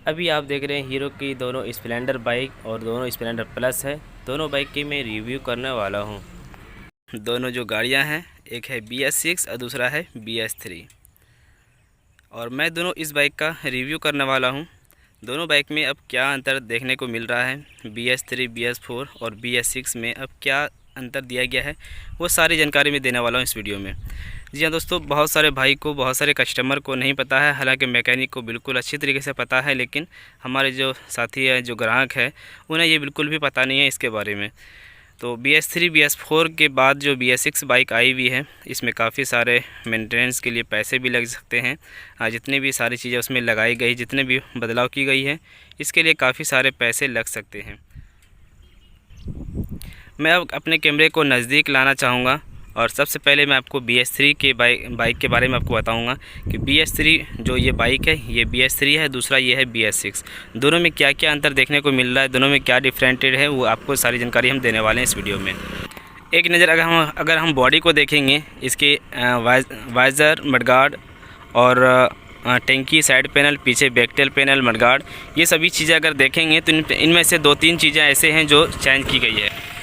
अभी आप देख रहे हैं हीरो की दोनों स्प्लेंडर बाइक और दोनों स्प्लेंडर प्लस है। दोनों बाइक की मैं रिव्यू करने वाला हूं। दोनों जो गाड़ियां हैं, एक है BS6 और दूसरा है BS3, और मैं दोनों इस बाइक का रिव्यू करने वाला हूं। दोनों बाइक में अब क्या अंतर देखने को मिल रहा है, BS3, BS4 और BS6 में अब क्या अंतर दिया गया है, वो सारी जानकारी मैं देने वाला हूं इस वीडियो में। जी हाँ दोस्तों, बहुत सारे भाई को, बहुत सारे कस्टमर को नहीं पता है, हालांकि मैकेनिक को बिल्कुल अच्छी तरीके से पता है, लेकिन हमारे जो साथी है, जो ग्राहक है, उन्हें ये बिल्कुल भी पता नहीं है इसके बारे में। तो BS3, BS4 के बाद जो BS6 बाइक आई हुई है, इसमें काफ़ी सारे मेंटेनेंस के लिए पैसे भी लग सकते हैं। जितनी भी सारी चीज़ें उसमें लगाई गई, जितने भी बदलाव की गई है, इसके लिए काफ़ी सारे पैसे लग सकते हैं। मैं अब अपने कैमरे को नज़दीक लाना चाहूँगा और सबसे पहले मैं आपको BS3 के बाइक के बारे में आपको बताऊंगा कि BS3 जो ये बाइक है, ये BS3 है, दूसरा ये है BS6। दोनों में क्या क्या अंतर देखने को मिल रहा है, दोनों में क्या डिफरेंटेड है, वो आपको सारी जानकारी हम देने वाले हैं इस वीडियो में। एक नज़र अगर हम बॉडी को देखेंगे, इसके वाइज़र, मडगार्ड और टैंकी, साइड पैनल, पीछे बैकटेल पैनल, मडगार्ड, ये सभी चीज़ें अगर देखेंगे तो इनमें से 2-3 चीज़ें ऐसे हैं जो चेंज की गई है।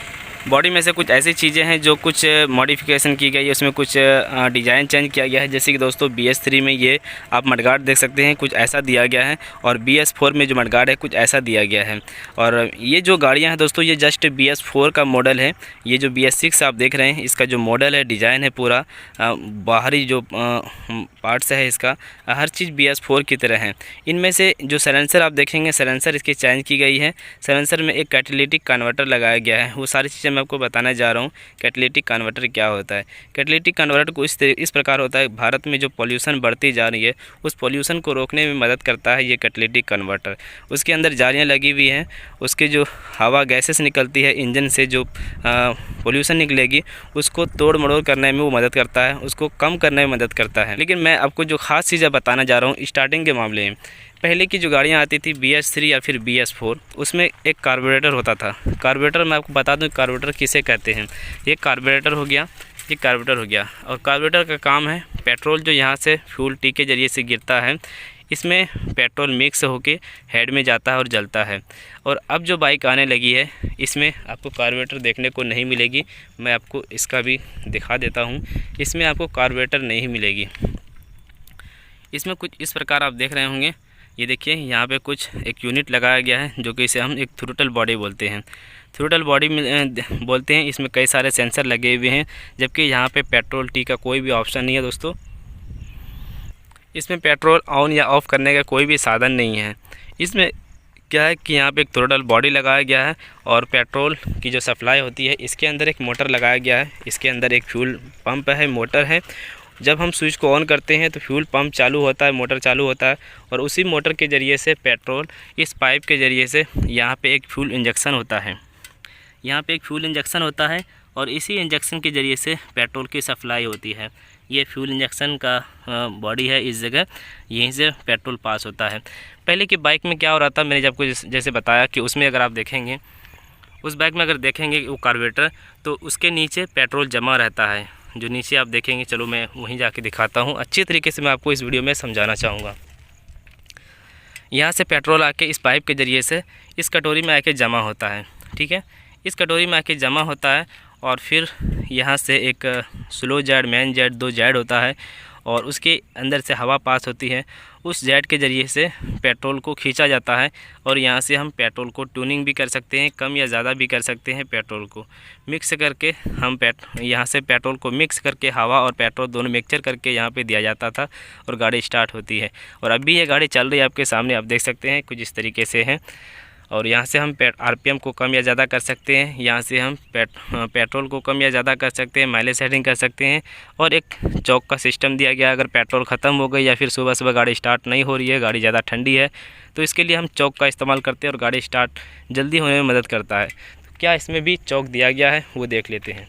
बॉडी में से कुछ ऐसी चीज़ें हैं जो कुछ मॉडिफिकेशन की गई है, उसमें कुछ डिज़ाइन चेंज किया गया है। जैसे कि दोस्तों BS3 में ये आप मडगार्ड देख सकते हैं, कुछ ऐसा दिया गया है, और BS4 में जो मडगार्ड है कुछ ऐसा दिया गया है। और ये जो गाड़ियां हैं दोस्तों, ये जस्ट BS4 का मॉडल है। ये जो BS6 आप देख रहे हैं, इसका जो मॉडल है, डिज़ाइन है, पूरा बाहरी जो पार्ट्स है, इसका हर चीज़ BS4 की तरह है। इनमें से जो सलेंसर आप देखेंगे, सलेंसर इसकी चेंज की गई है। सलेंसर में एक कैटालिटिक कन्वर्टर लगाया गया है। वो सारी चीज़ें मैं आपको बताने जा रहा हूँ। कैटालिटिक कन्वर्टर क्या होता है? कैटालिटिक कन्वर्टर को इस प्रकार होता है, भारत में जो पॉल्यूशन बढ़ती जा रही है, उस पॉल्यूशन को रोकने में मदद करता है ये कैटालिटिक कन्वर्टर। उसके अंदर जालियाँ लगी हुई हैं, उसके जो हवा गैसेस निकलती है इंजन से, जो पॉल्यूशन निकलेगी, उसको तोड़ मड़ोड़ करने में वो मदद करता है, उसको कम करने में मदद करता है। लेकिन मैं आपको जो ख़ास चीज़ें बताना जा रहा हूँ स्टार्टिंग के मामले में, पहले की जो गाड़ियाँ आती थी BS3 या फिर BS4, उसमें एक कार्बोरेटर होता था। कार्बोरेटर मैं आपको बता दूं कार्बोरेटर किसे कहते हैं। ये कार्बोरेटर हो गया, ये कार्बोरेटर हो गया, और कार्बोरेटर का काम है, पेट्रोल जो यहाँ से फ्यूल टी के ज़रिए से गिरता है, इसमें पेट्रोल मिक्स होके हेड में जाता है और जलता है। और अब जो बाइक आने लगी है, इसमें आपको कार्बोरेटर देखने को नहीं मिलेगी। मैं आपको इसका भी दिखा देता हूँ। इसमें आपको कार्बोरेटर नहीं मिलेगी। इसमें कुछ इस प्रकार आप देख रहे होंगे। ये देखिए, यहाँ पे कुछ एक यूनिट लगाया गया है, जो कि इसे हम एक थ्रोटल बॉडी बोलते हैं। थ्रोटल बॉडी में बोलते हैं। इसमें कई सारे सेंसर लगे हुए हैं, जबकि यहाँ पे पेट्रोल टी का कोई भी ऑप्शन नहीं है दोस्तों। इसमें पेट्रोल ऑन या ऑफ़ करने का कोई भी साधन नहीं है। इसमें क्या है कि यहाँ पे एक थ्रोटल बॉडी लगाया गया है, और पेट्रोल की जो सप्लाई होती है, इसके अंदर एक मोटर लगाया गया है। इसके अंदर एक फ्यूल पंप है, मोटर है। जब हम स्विच को ऑन करते हैं तो फ्यूल पंप चालू होता है, मोटर चालू होता है, और उसी मोटर के ज़रिए से पेट्रोल इस पाइप के ज़रिए से यहाँ पे एक फ्यूल इंजेक्शन होता है। यहाँ पे एक फ्यूल इंजेक्शन होता है, और इसी इंजेक्शन के ज़रिए से पेट्रोल की सप्लाई होती है। ये फ्यूल इंजेक्शन का बॉडी है, इस जगह यहीं से पेट्रोल पास होता है। पहले की बाइक में क्या हो रहा था, मैंने आपको जैसे बताया कि उसमें अगर आप देखेंगे, उस बाइक में अगर देखेंगे वो कार्बोरेटर, तो उसके नीचे पेट्रोल जमा रहता है। जो नीचे आप देखेंगे, चलो मैं वहीं जाके दिखाता हूँ। अच्छी तरीके से मैं आपको इस वीडियो में समझाना चाहूँगा। यहाँ से पेट्रोल आके इस पाइप के ज़रिए से इस कटोरी में आके जमा होता है, ठीक है। इस कटोरी में आके जमा होता है, और फिर यहाँ से एक slow jet, main jet, 2 jet होता है, और उसके अंदर से हवा पास होती है। उस जेट के ज़रिए से पेट्रोल को खींचा जाता है, और यहाँ से हम पेट्रोल को ट्यूनिंग भी कर सकते हैं, कम या ज़्यादा भी कर सकते हैं। पेट्रोल को मिक्स करके हम यहाँ से पेट्रोल को मिक्स करके हवा और पेट्रोल दोनों मिक्सचर करके यहाँ पे दिया जाता था, और गाड़ी स्टार्ट होती है। और अभी ये गाड़ी चल रही है आपके सामने, आप देख सकते हैं कुछ इस तरीके से है। और यहाँ से हम RPM को कम या ज़्यादा कर सकते हैं। यहाँ से हम पेट्रोल को कम या ज़्यादा कर सकते हैं, माइलेज सेटिंग कर सकते हैं। और एक चौक का सिस्टम दिया गया, अगर पेट्रोल ख़त्म हो गई या फिर सुबह सुबह गाड़ी स्टार्ट नहीं हो रही है, गाड़ी ज़्यादा ठंडी है, तो इसके लिए हम चौक का इस्तेमाल करते हैं, और गाड़ी स्टार्ट जल्दी होने में मदद करता है। तो क्या इसमें भी चौक दिया गया है, वो देख लेते हैं।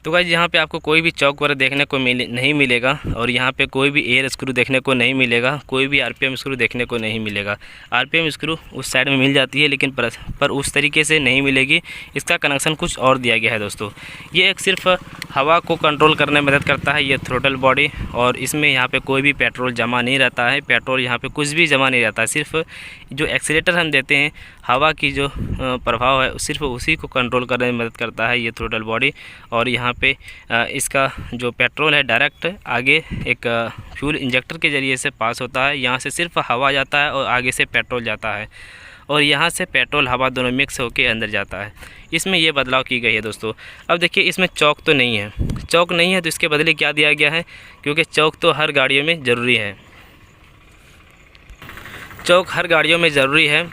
तो गाइस यहाँ पे आपको कोई भी चौक वगैरह देखने को नहीं मिलेगा और यहाँ पे कोई भी एयर स्क्रू देखने को नहीं मिलेगा, कोई भी आरपीएम स्क्रू देखने को नहीं मिलेगा। आरपीएम स्क्रू उस साइड में मिल जाती है लेकिन पर उस तरीके से नहीं मिलेगी। इसका कनेक्शन कुछ और दिया गया है दोस्तों। ये एक सिर्फ हवा को कंट्रोल करने में मदद करता है ये थ्रोटल बॉडी, और इसमें यहाँ पे कोई भी पेट्रोल जमा नहीं रहता है, पेट्रोल यहाँ पे कुछ भी जमा नहीं रहता है। सिर्फ जो एक्सीलेटर हम देते हैं, हवा की जो प्रभाव है सिर्फ उसी को कंट्रोल करने में मदद करता है ये थ्रोटल बॉडी। और यहाँ पे इसका जो पेट्रोल है डायरेक्ट आगे एक फ्यूल इंजेक्टर के ज़रिए से पास होता है। यहाँ से सिर्फ हवा जाता है और आगे से पेट्रोल जाता है, और यहाँ से पेट्रोल हवा दोनों मिक्स होकर अंदर जाता है। इसमें ये बदलाव की गई है दोस्तों। अब देखिए इसमें चौक तो नहीं है, चौक नहीं है तो इसके बदले क्या दिया गया है, क्योंकि चौक तो हर गाड़ियों में ज़रूरी है, चौक हर गाड़ियों में ज़रूरी है।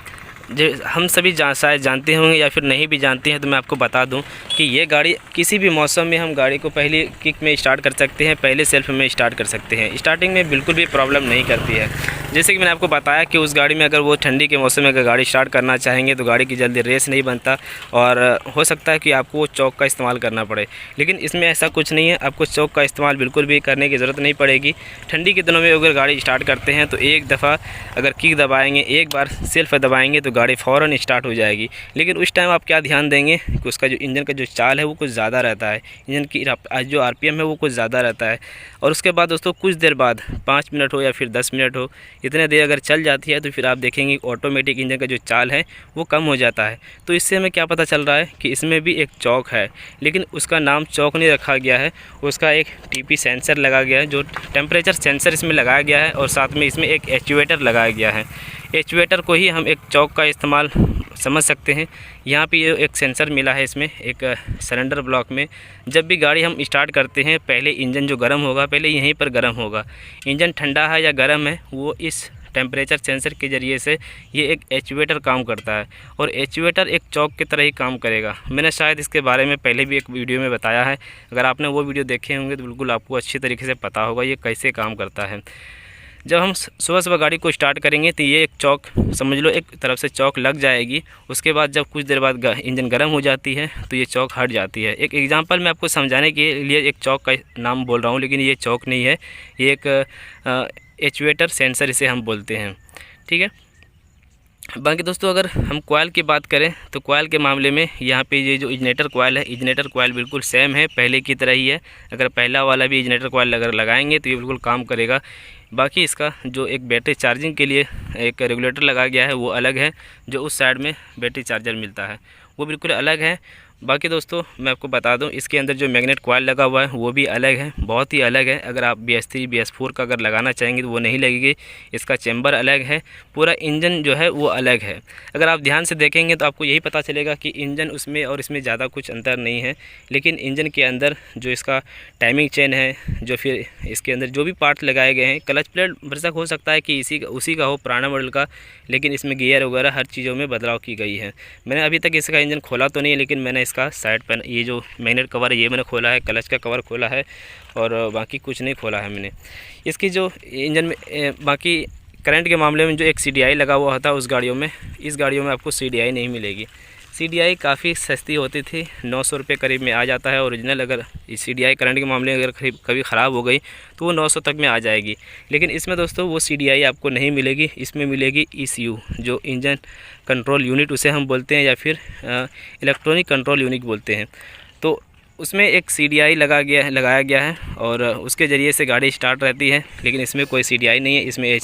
जो हम सभी शायद जानते होंगे या फिर नहीं भी जानते हैं, तो मैं आपको बता दूं कि ये गाड़ी किसी भी मौसम में हम गाड़ी को पहली किक में स्टार्ट कर सकते हैं, पहले सेल्फ में स्टार्ट कर सकते हैं। स्टार्टिंग में बिल्कुल भी प्रॉब्लम नहीं करती है। जैसे कि मैंने आपको बताया कि उस गाड़ी में अगर वो ठंडी के मौसम में अगर गाड़ी स्टार्ट करना चाहेंगे तो गाड़ी की जल्दी रेस नहीं बनता और हो सकता है कि आपको वो चौक का इस्तेमाल करना पड़े। लेकिन इसमें ऐसा कुछ नहीं है, आपको चौक का इस्तेमाल बिल्कुल भी करने की ज़रूरत नहीं पड़ेगी। ठंडी के दिनों में अगर गाड़ी स्टार्ट करते हैं तो एक दफ़ा अगर किक दबाएँगे, एक बार सेल्फ दबाएँगे तो गाड़ी फ़ौरन स्टार्ट हो जाएगी। लेकिन उस टाइम आप क्या ध्यान देंगे कि उसका जो इंजन का जो चाल है वो कुछ ज़्यादा रहता है, इंजन की जो आरपीएम है वो कुछ ज़्यादा रहता है। और उसके बाद दोस्तों कुछ देर बाद 5 मिनट हो या फिर 10 मिनट हो, इतने देर अगर चल जाती है तो फिर आप देखेंगे ऑटोमेटिक इंजन का जो चाल है वो कम हो जाता है। तो इससे हमें क्या पता चल रहा है कि इसमें भी एक चौक है, लेकिन उसका नाम चौक नहीं रखा गया है, उसका एक टीपी सेंसर लगा गया है, जो टेम्परेचर सेंसर इसमें लगाया गया है, और साथ में इसमें एक एक्चुएटर लगाया गया है। एक्चुएटर को ही हम एक चौक का इस्तेमाल समझ सकते हैं। यहाँ पे एक सेंसर मिला है इसमें एक सिलेंडर ब्लॉक में। जब भी गाड़ी हम स्टार्ट करते हैं पहले इंजन जो गर्म होगा पहले यहीं पर गर्म होगा। इंजन ठंडा है या गर्म है वो इस टेम्परेचर सेंसर के ज़रिए से ये एक एक्चुएटर काम करता है, और एक्चुएटर एक चौक की तरह ही काम करेगा। मैंने शायद इसके बारे में पहले भी एक वीडियो में बताया है, अगर आपने वो वीडियो देखे होंगे तो बिल्कुल आपको अच्छी तरीके से पता होगा ये कैसे काम करता है। जब हम सुबह सुबह गाड़ी को स्टार्ट करेंगे तो ये एक चौक समझ लो, एक तरफ से चौक लग जाएगी। उसके बाद जब कुछ देर बाद इंजन गर्म हो जाती है तो ये चौक हट जाती है। एक एग्जांपल मैं आपको समझाने के लिए एक चौक का नाम बोल रहा हूँ, लेकिन ये चौक नहीं है, ये एक एक्चुएटर सेंसर इसे हम बोलते हैं, ठीक है। बाकी दोस्तों अगर हम कॉइल की बात करें तो कॉइल के मामले में यहाँ पे ये जो इजनेटर कॉइल है, इजनेटर कॉइल बिल्कुल सेम है, पहले की तरह ही है। अगर पहला वाला भी इजनेटर कॉइल अगर लगाएंगे तो ये बिल्कुल काम करेगा। बाकी इसका जो एक बैटरी चार्जिंग के लिए एक रेगुलेटर लगाया गया है वो अलग है, जो उस साइड में बैटरी चार्जर मिलता है वो बिल्कुल अलग है। बाकी दोस्तों मैं आपको बता दूं इसके अंदर जो मैग्नेट कॉइल लगा हुआ है वो भी अलग है, बहुत ही अलग है। अगर आप BS3 BS4 का अगर लगाना चाहेंगे तो वो नहीं लगेगी। इसका चैम्बर अलग है, पूरा इंजन जो है वो अलग है। अगर आप ध्यान से देखेंगे तो आपको यही पता चलेगा कि इंजन उसमें और इसमें ज़्यादा कुछ अंतर नहीं है। लेकिन इंजन के अंदर जो इसका टाइमिंग चेन है, जो फिर इसके अंदर जो भी पार्ट लगाए गए हैं, क्लच प्लेट भरसक हो सकता है कि उसी का हो पुराना मॉडल का, लेकिन इसमें गियर वगैरह हर चीज़ों में बदलाव की गई है। मैंने अभी तक इसका इंजन खोला तो नहीं है, लेकिन मैंने इसका साइड पर ये जो मैग्नेट कवर है ये मैंने खोला है, क्लच का कवर खोला है, और बाकी कुछ नहीं खोला है मैंने। इसकी जो इंजन में बाकी करंट के मामले में जो एक CDI लगा हुआ होता है उस गाड़ियों में, इस गाड़ियों में आपको CDI नहीं मिलेगी। CDI काफ़ी सस्ती होती थी, 900 रुपये करीब में आ जाता है ओरिजिनल। अगर CDI करंट के मामले में अगर कभी ख़राब हो गई तो वो 900 तक में आ जाएगी। लेकिन इसमें दोस्तों वो CDI आपको नहीं मिलेगी, इसमें मिलेगी ECU, जो इंजन कंट्रोल यूनिट उसे हम बोलते हैं, या फिर इलेक्ट्रॉनिक कंट्रोल यूनिट बोलते हैं। तो उसमें एक CDI लगाया गया है और उसके ज़रिए से गाड़ी स्टार्ट रहती है। लेकिन इसमें कोई CDI नहीं है, इसमें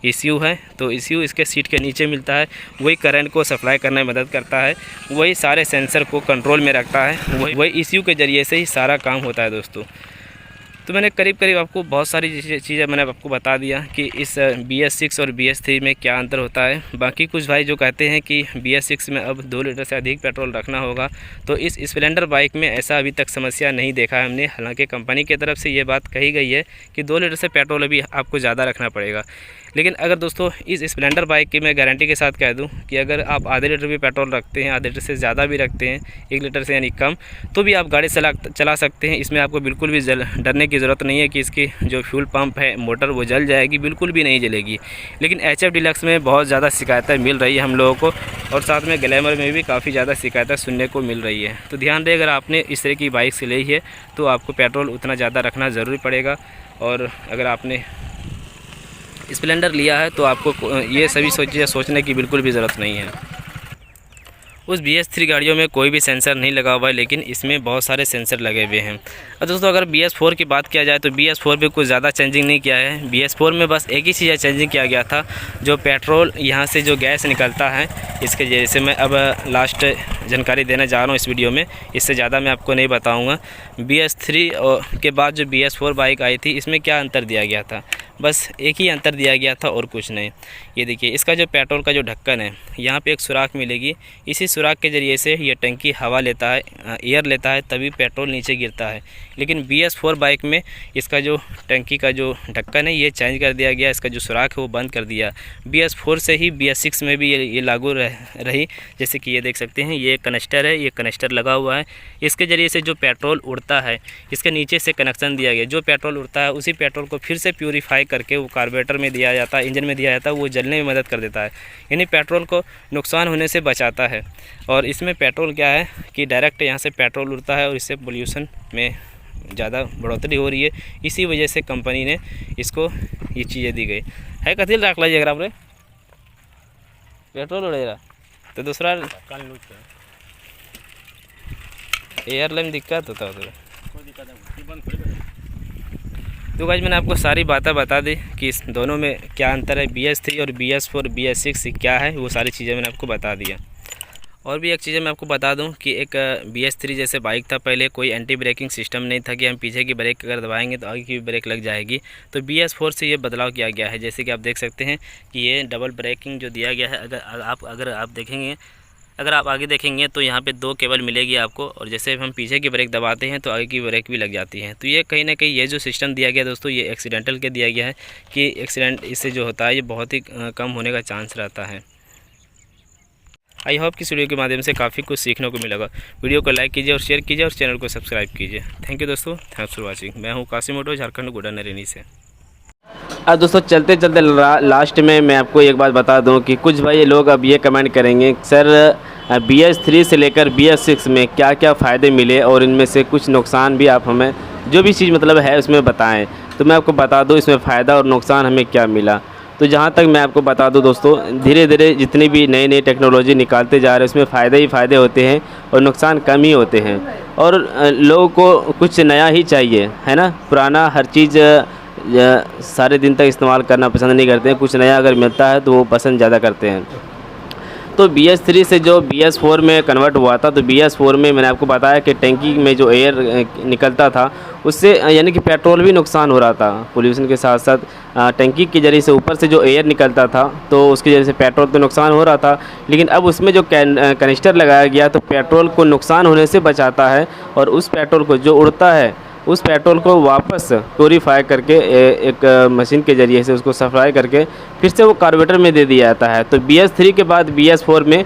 ECU है। तो ECU इसके सीट के नीचे मिलता है, वही करंट को सप्लाई करने में मदद करता है, वही सारे सेंसर को कंट्रोल में रखता है, वही ECU के ज़रिए से ही सारा काम होता है दोस्तों। तो मैंने करीब आपको बहुत सारी चीज़ें मैंने आपको बता दिया कि इस BS6 और BS3 में क्या अंतर होता है। बाकी कुछ भाई जो कहते हैं कि BS6 में अब 2 लीटर से अधिक पेट्रोल रखना होगा, तो इस स्प्लेंडर बाइक में ऐसा अभी तक समस्या नहीं देखा है हमने। हालांकि कंपनी की तरफ से ये बात कही गई है कि 2 लीटर से पेट्रोल अभी आपको ज़्यादा रखना पड़ेगा। लेकिन अगर दोस्तों इस स्प्लेंडर बाइक की मैं गारंटी के साथ कह दूं कि अगर आप आधे लीटर भी पेट्रोल रखते हैं, आधे लीटर से ज़्यादा भी रखते हैं, 1 लीटर से यानी कम, तो भी आप गाड़ी चला सकते हैं। इसमें आपको बिल्कुल भी डरने की ज़रूरत नहीं है कि इसकी जो फ्यूल पंप है मोटर वो जल जाएगी, बिल्कुल भी नहीं जलेगी। लेकिन HF डीलक्स में बहुत ज़्यादा शिकायतें मिल रही है हम लोगों को, और साथ में ग्लैमर में भी काफ़ी ज़्यादा शिकायतें सुनने को मिल रही है। तो ध्यान दें, अगर आपने इस तरह की बाइक से ली है तो आपको पेट्रोल उतना ज़्यादा रखना ज़रूरी पड़ेगा। और अगर आपने स्प्लेंडर लिया है तो आपको ये सभी चीज़ें सोचने की बिल्कुल भी ज़रूरत नहीं है। उस BS3 गाड़ियों में कोई भी सेंसर नहीं लगा हुआ है, लेकिन इसमें बहुत सारे सेंसर लगे हुए हैं। और दोस्तों अगर BS4 की बात किया जाए तो BS4 पे कुछ ज़्यादा चेंजिंग नहीं किया है। BS4 में बस एक ही चीज़ चेंजिंग किया गया था, जो पेट्रोल यहाँ से जो गैस निकलता है इसके जैसे मैं अब लास्ट जानकारी देने जा रहा हूँ इस वीडियो में, इससे ज़्यादा मैं आपको नहीं बताऊँगा। BS3 के बाद जो BS4 बाइक आई थी इसमें क्या अंतर दिया गया था, बस एक ही अंतर दिया गया था और कुछ नहीं। ये देखिए, इसका जो पेट्रोल का जो ढक्कन है यहाँ पे एक सुराख मिलेगी, इसी सुराख के ज़रिए से ये टंकी हवा लेता है, एयर लेता है, तभी पेट्रोल नीचे गिरता है। लेकिन BS4 बाइक में इसका जो टंकी का जो ढक्कन है ये चेंज कर दिया गया, इसका जो सुराख है वो बंद कर दिया। BS4 से ही BS6 में भी ये लागू रही। जैसे कि ये देख सकते हैं, ये कनेक्टर है, ये कनेक्टर लगा हुआ है, इसके ज़रिए से जो पेट्रोल उड़ता है इसके नीचे से कनेक्शन दिया गया। जो पेट्रोल उड़ता है उसी पेट्रोल को फिर से प्यूरीफाई करके वो कार्बोरेटर में दिया जाता है, इंजन में दिया जाता है, वो जलने में मदद कर देता है, यानी पेट्रोल को नुकसान होने से बचाता है। और इसमें पेट्रोल क्या है कि डायरेक्ट यहाँ से पेट्रोल उड़ता है और इससे पोल्यूशन में ज़्यादा बढ़ोतरी हो रही है। इसी वजह से कंपनी ने इसको ये चीज़ें दी गई है। कथिल रख लीजिए, अगर आप पेट्रोल उड़ेगा तो दूसरा एयरलाइन दिक्कत होता है। तो गाइस मैंने आपको सारी बातें बता दी कि इस दोनों में क्या अंतर है, BS3 और BS4 BS6 क्या है, वो सारी चीज़ें मैंने आपको बता दिया। और भी एक चीज़ें मैं आपको बता दूं कि एक BS3 जैसे बाइक था, पहले कोई एंटी ब्रेकिंग सिस्टम नहीं था कि हम पीछे की ब्रेक अगर दबाएंगे तो आगे की भी ब्रेक लग जाएगी। तो BS4 से ये बदलाव किया गया है। जैसे कि आप देख सकते हैं कि ये डबल ब्रेकिंग जो दिया गया है, अगर आप देखेंगे, अगर आप आगे देखेंगे तो यहाँ पे 2 केबल मिलेगी आपको, और जैसे हम पीछे की ब्रेक दबाते हैं तो आगे की ब्रेक भी लग जाती है। तो ये कहीं ना कहीं ये जो सिस्टम दिया गया दोस्तों, ये एक्सीडेंटल के दिया गया है कि एक्सीडेंट इससे जो होता है ये बहुत ही कम होने का चांस रहता है। आई होप कि इस वीडियो के माध्यम से काफ़ी कुछ सीखने को मिलेगा। वीडियो को लाइक कीजिए और शेयर कीजिए और चैनल को सब्सक्राइब कीजिए। थैंक यू दोस्तों, थैंक्स फॉर वाचिंग। मैं हूँ कासिम ऑटो, झारखंड गोडा नरेनी से। अब दोस्तों चलते चलते लास्ट में मैं आपको एक बात बता दूं कि कुछ भाई लोग अब ये कमेंट करेंगे, सर BS3 से लेकर BS6 में क्या क्या फ़ायदे मिले और इनमें से कुछ नुकसान भी आप हमें जो भी चीज़ मतलब है उसमें बताएं। तो मैं आपको बता दूं इसमें फ़ायदा और नुकसान हमें क्या मिला। तो जहाँ तक मैं आपको बता दूं दोस्तों, धीरे धीरे जितनी भी नई नई टेक्नोलॉजी निकालते जा रहे हैं उसमें फ़ायदे ही फ़ायदे होते हैं और नुकसान कम ही होते हैं। और लोगों को कुछ नया ही चाहिए, है ना। पुराना हर चीज़ सारे दिन तक इस्तेमाल करना पसंद नहीं करते हैं, कुछ नया अगर मिलता है तो वो पसंद ज़्यादा करते हैं। तो BS3 से जो BS4 में कन्वर्ट हुआ था, तो BS4 में मैंने आपको बताया कि टंकी में जो एयर निकलता था उससे यानी कि पेट्रोल भी नुकसान हो रहा था। पोल्यूशन के साथ साथ टंकी के जरिए से ऊपर से जो एयर निकलता था तो उसके जरिए से पेट्रोल तो नुकसान हो रहा था, लेकिन अब उसमें जो कनिस्टर लगाया गया तो पेट्रोल को नुकसान होने से बचाता है। और उस पेट्रोल को जो उड़ता है उस पेट्रोल को वापस प्योरीफाई करके एक मशीन के ज़रिए से उसको सप्लाई करके फिर से वो कार्बोरेटर में दे दिया जाता है। तो BS3 के बाद BS4 में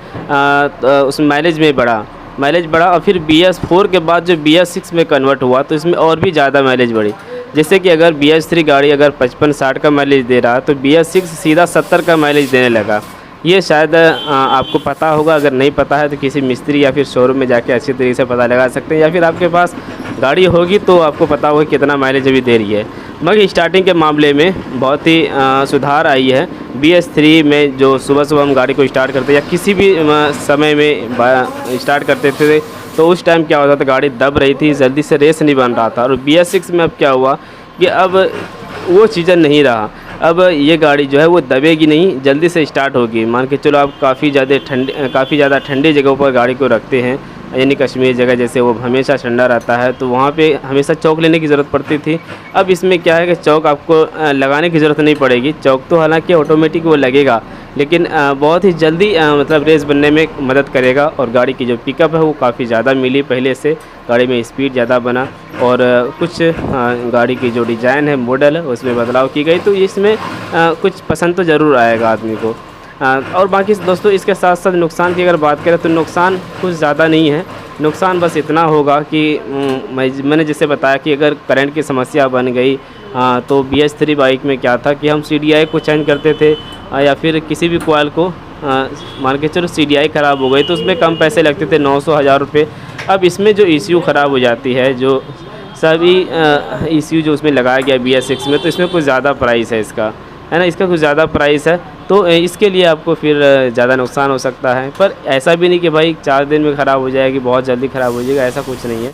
उस माइलेज बढ़ा और फिर BS4 के बाद जो BS6 में कन्वर्ट हुआ तो इसमें और भी ज़्यादा माइलेज बढ़ी। जैसे कि अगर BS3 गाड़ी अगर 55-60 का माइलेज दे रहा तो BS6 सीधा 70 का माइलेज देने लगा। ये शायद आपको पता होगा, अगर नहीं पता है तो किसी मिस्त्री या फिर शोरूम में जाके अच्छी तरीके से पता लगा सकते हैं, या फिर आपके पास गाड़ी होगी तो आपको पता होगा कितना माइलेज अभी दे रही है। मगर स्टार्टिंग के मामले में बहुत ही सुधार आई है। BS3 में जो सुबह हम गाड़ी को स्टार्ट करते या किसी भी समय में स्टार्ट करते थे तो उस टाइम क्या होता था, गाड़ी दब रही थी, जल्दी से रेस नहीं बन रहा था। और BS6 में अब क्या हुआ कि अब वो चीज़ नहीं रहा। अब ये गाड़ी जो है वो दबेगी नहीं, जल्दी से स्टार्ट होगी। मान के चलो आप काफ़ी ज़्यादा ठंडी जगहों पर गाड़ी को रखते हैं, यानी कश्मीर जगह जैसे वो हमेशा ठंडा रहता है तो वहाँ पे हमेशा चौक लेने की ज़रूरत पड़ती थी। अब इसमें क्या है कि चौक आपको लगाने की ज़रूरत नहीं पड़ेगी। चौक तो हालांकि ऑटोमेटिक वो लगेगा, लेकिन बहुत ही जल्दी मतलब रेस बनने में मदद करेगा। और गाड़ी की जो पिकअप है वो काफ़ी ज़्यादा मिली पहले से, गाड़ी में स्पीड ज़्यादा बना और कुछ गाड़ी की जो डिज़ाइन है, मॉडल है, उसमें बदलाव की गई। तो इसमें कुछ पसंद तो ज़रूर आएगा आदमी को। और बाकी दोस्तों इसके साथ साथ नुकसान की अगर बात करें तो नुकसान कुछ ज़्यादा नहीं है। नुकसान बस इतना होगा कि मैंने जैसे बताया कि अगर करंट की समस्या बन गई तो BS3 बाइक में क्या था कि हम CDI को चेंज करते थे या फिर किसी भी कॉइल को मान के चलो CDI ख़राब हो गई तो उसमें कम पैसे लगते थे, 900-1000 रुपये। अब इसमें जो ECU ख़राब हो जाती है, जो सभी ECU जो उसमें लगाया गया BS6 में, तो इसमें कुछ ज़्यादा प्राइस है इसका, है ना, इसका कुछ ज़्यादा प्राइस है। तो इसके लिए आपको फिर ज़्यादा नुकसान हो सकता है। पर ऐसा भी नहीं कि भाई 4 दिन में ख़राब हो जाएगी, बहुत जल्दी ख़राब हो जाएगा, ऐसा कुछ नहीं है।